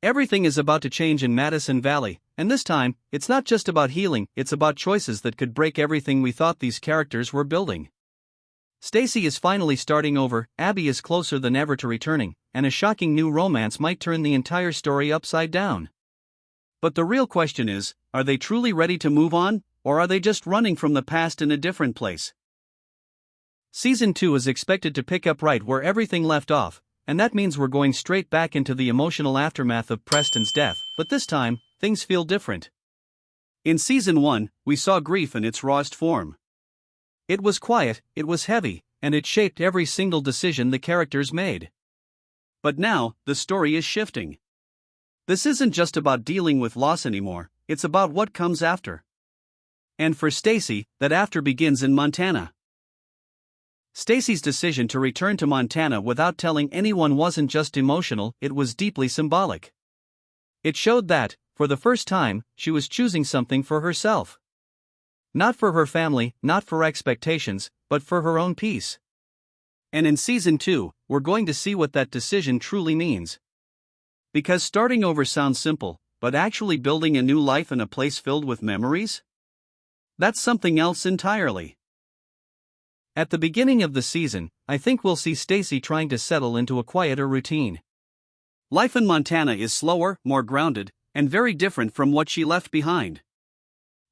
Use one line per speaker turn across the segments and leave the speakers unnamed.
Everything is about to change in Madison Valley, and this time, it's not just about healing, it's about choices that could break everything we thought these characters were building. Stacy is finally starting over, Abby is closer than ever to returning, and a shocking new romance might turn the entire story upside down. But the real question is, are they truly ready to move on, or are they just running from the past in a different place? Season 2 is expected to pick up right where everything left off, and that means we're going straight back into the emotional aftermath of Preston's death, but this time, things feel different. In Season 1, we saw grief in its rawest form. It was quiet, it was heavy, and it shaped every single decision the characters made. But now, the story is shifting. This isn't just about dealing with loss anymore, it's about what comes after. And for Stacy, that after begins in Montana. Stacy's decision to return to Montana without telling anyone wasn't just emotional, it was deeply symbolic. It showed that, for the first time, she was choosing something for herself. Not for her family, not for expectations, but for her own peace. And in Season 2, we're going to see what that decision truly means. Because starting over sounds simple, but actually building a new life in a place filled with memories? That's something else entirely. At the beginning of the season, I think we'll see Stacy trying to settle into a quieter routine. Life in Montana is slower, more grounded, and very different from what she left behind.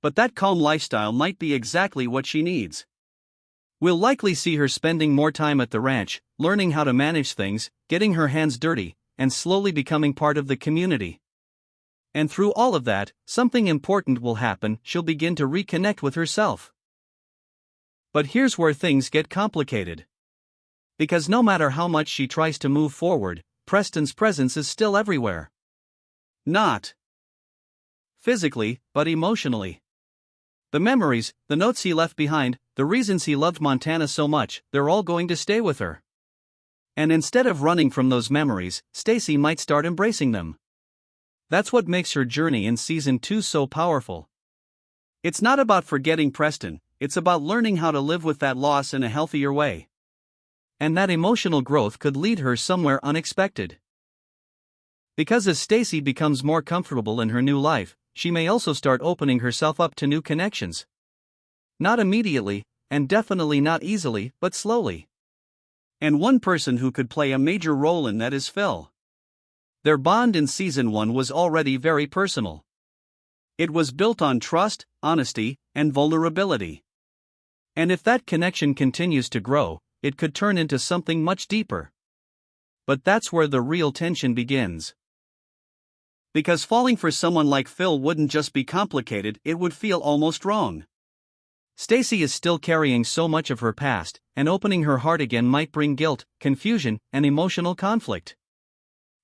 But that calm lifestyle might be exactly what she needs. We'll likely see her spending more time at the ranch, learning how to manage things, getting her hands dirty, and slowly becoming part of the community. And through all of that, something important will happen, she'll begin to reconnect with herself. But here's where things get complicated. Because no matter how much she tries to move forward, Preston's presence is still everywhere. Not physically, but emotionally. The memories, the notes he left behind, the reasons he loved Montana so much, they're all going to stay with her. And instead of running from those memories, Stacy might start embracing them. That's what makes her journey in Season 2 so powerful. It's not about forgetting Preston, it's about learning how to live with that loss in a healthier way. And that emotional growth could lead her somewhere unexpected. Because as Stacy becomes more comfortable in her new life, she may also start opening herself up to new connections. Not immediately, and definitely not easily, but slowly. And one person who could play a major role in that is Phil. Their bond in Season 1 was already very personal. It was built on trust, honesty, and vulnerability. And if that connection continues to grow, it could turn into something much deeper. But that's where the real tension begins. Because falling for someone like Phil wouldn't just be complicated, it would feel almost wrong. Stacy is still carrying so much of her past, and opening her heart again might bring guilt, confusion, and emotional conflict.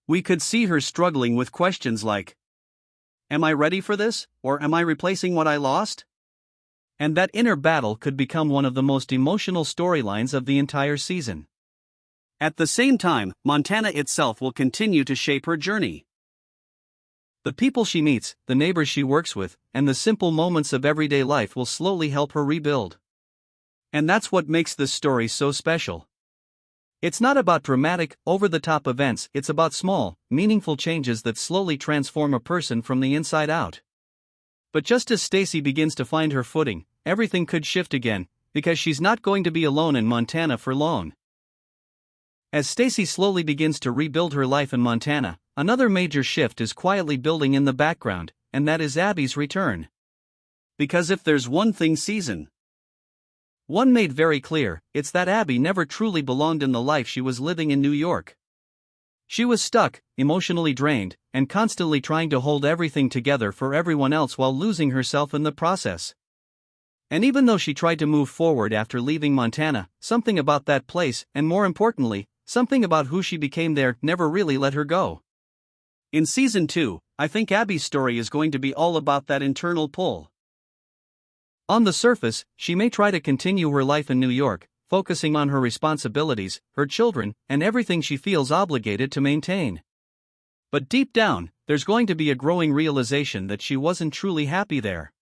We could see her struggling with questions like, am I ready for this, or am I replacing what I lost? And that inner battle could become one of the most emotional storylines of the entire season. At the same time, Montana itself will continue to shape her journey. The people she meets, the neighbors she works with, and the simple moments of everyday life will slowly help her rebuild. And that's what makes this story so special. It's not about dramatic, over-the-top events, it's about small, meaningful changes that slowly transform a person from the inside out. But just as Stacy begins to find her footing, everything could shift again, because she's not going to be alone in Montana for long. As Stacy slowly begins to rebuild her life in Montana, another major shift is quietly building in the background, and that is Abby's return. Because if there's one thing Season 1 made very clear, it's that Abby never truly belonged in the life she was living in New York. She was stuck, emotionally drained, and constantly trying to hold everything together for everyone else while losing herself in the process. And even though she tried to move forward after leaving Montana, something about that place, and more importantly, something about who she became there, never really let her go. In Season 2, I think Abby's story is going to be all about that internal pull. On the surface, she may try to continue her life in New York, focusing on her responsibilities, her children, and everything she feels obligated to maintain. But deep down, there's going to be a growing realization that she wasn't truly happy there.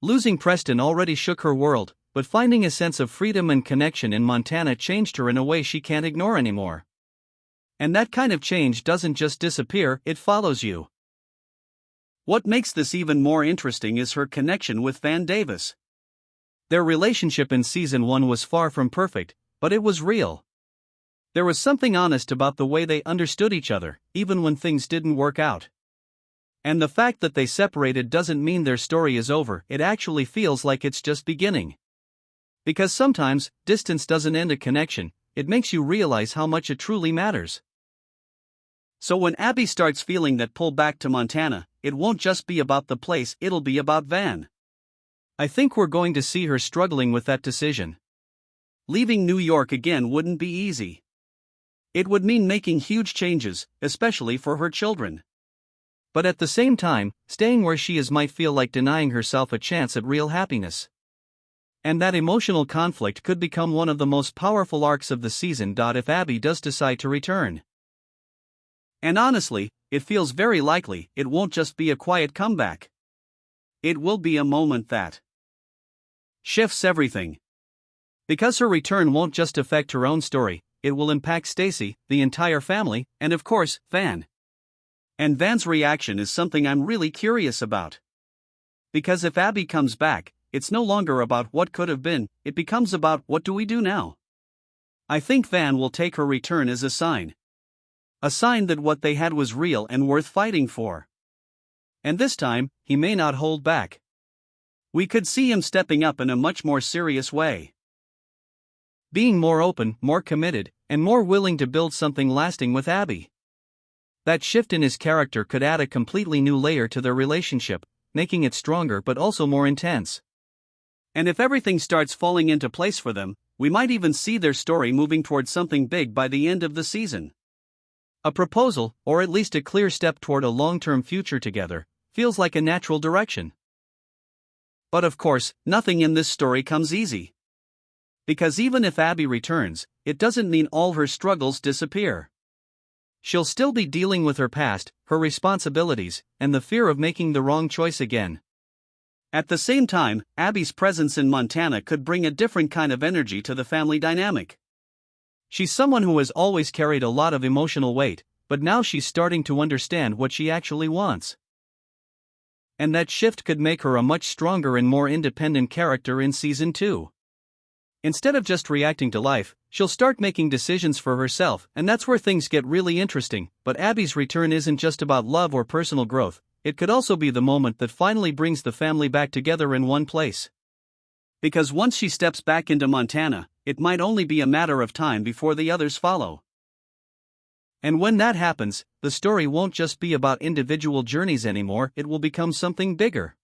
Losing Preston already shook her world, but finding a sense of freedom and connection in Montana changed her in a way she can't ignore anymore. And that kind of change doesn't just disappear, it follows you. What makes this even more interesting is her connection with Van Davis. Their relationship in season 1 was far from perfect, but it was real. There was something honest about the way they understood each other, even when things didn't work out. And the fact that they separated doesn't mean their story is over, it actually feels like it's just beginning. Because sometimes, distance doesn't end a connection, it makes you realize how much it truly matters. So when Abby starts feeling that pull back to Montana, it won't just be about the place, it'll be about Van. I think we're going to see her struggling with that decision. Leaving New York again wouldn't be easy. It would mean making huge changes, especially for her children. But at the same time, staying where she is might feel like denying herself a chance at real happiness. And that emotional conflict could become one of the most powerful arcs of the season. If Abby does decide to return. And honestly, it feels very likely it won't just be a quiet comeback. It will be a moment that shifts everything. Because her return won't just affect her own story, it will impact Stacy, the entire family, and of course, Van. And Van's reaction is something I'm really curious about. Because if Abby comes back, it's no longer about what could have been, it becomes about what do we do now? I think Van will take her return as a sign. A sign that what they had was real and worth fighting for. And this time, he may not hold back. We could see him stepping up in a much more serious way. Being more open, more committed, and more willing to build something lasting with Abby. That shift in his character could add a completely new layer to their relationship, making it stronger but also more intense. And if everything starts falling into place for them, we might even see their story moving towards something big by the end of the season. A proposal, or at least a clear step toward a long-term future together, feels like a natural direction. But of course, nothing in this story comes easy. Because even if Abby returns, it doesn't mean all her struggles disappear. She'll still be dealing with her past, her responsibilities, and the fear of making the wrong choice again. At the same time, Abby's presence in Montana could bring a different kind of energy to the family dynamic. She's someone who has always carried a lot of emotional weight, but now she's starting to understand what she actually wants. And that shift could make her a much stronger and more independent character in season 2. Instead of just reacting to life, she'll start making decisions for herself, and that's where things get really interesting. But Abby's return isn't just about love or personal growth, it could also be the moment that finally brings the family back together in one place. Because once she steps back into Montana, it might only be a matter of time before the others follow. And when that happens, the story won't just be about individual journeys anymore, it will become something bigger.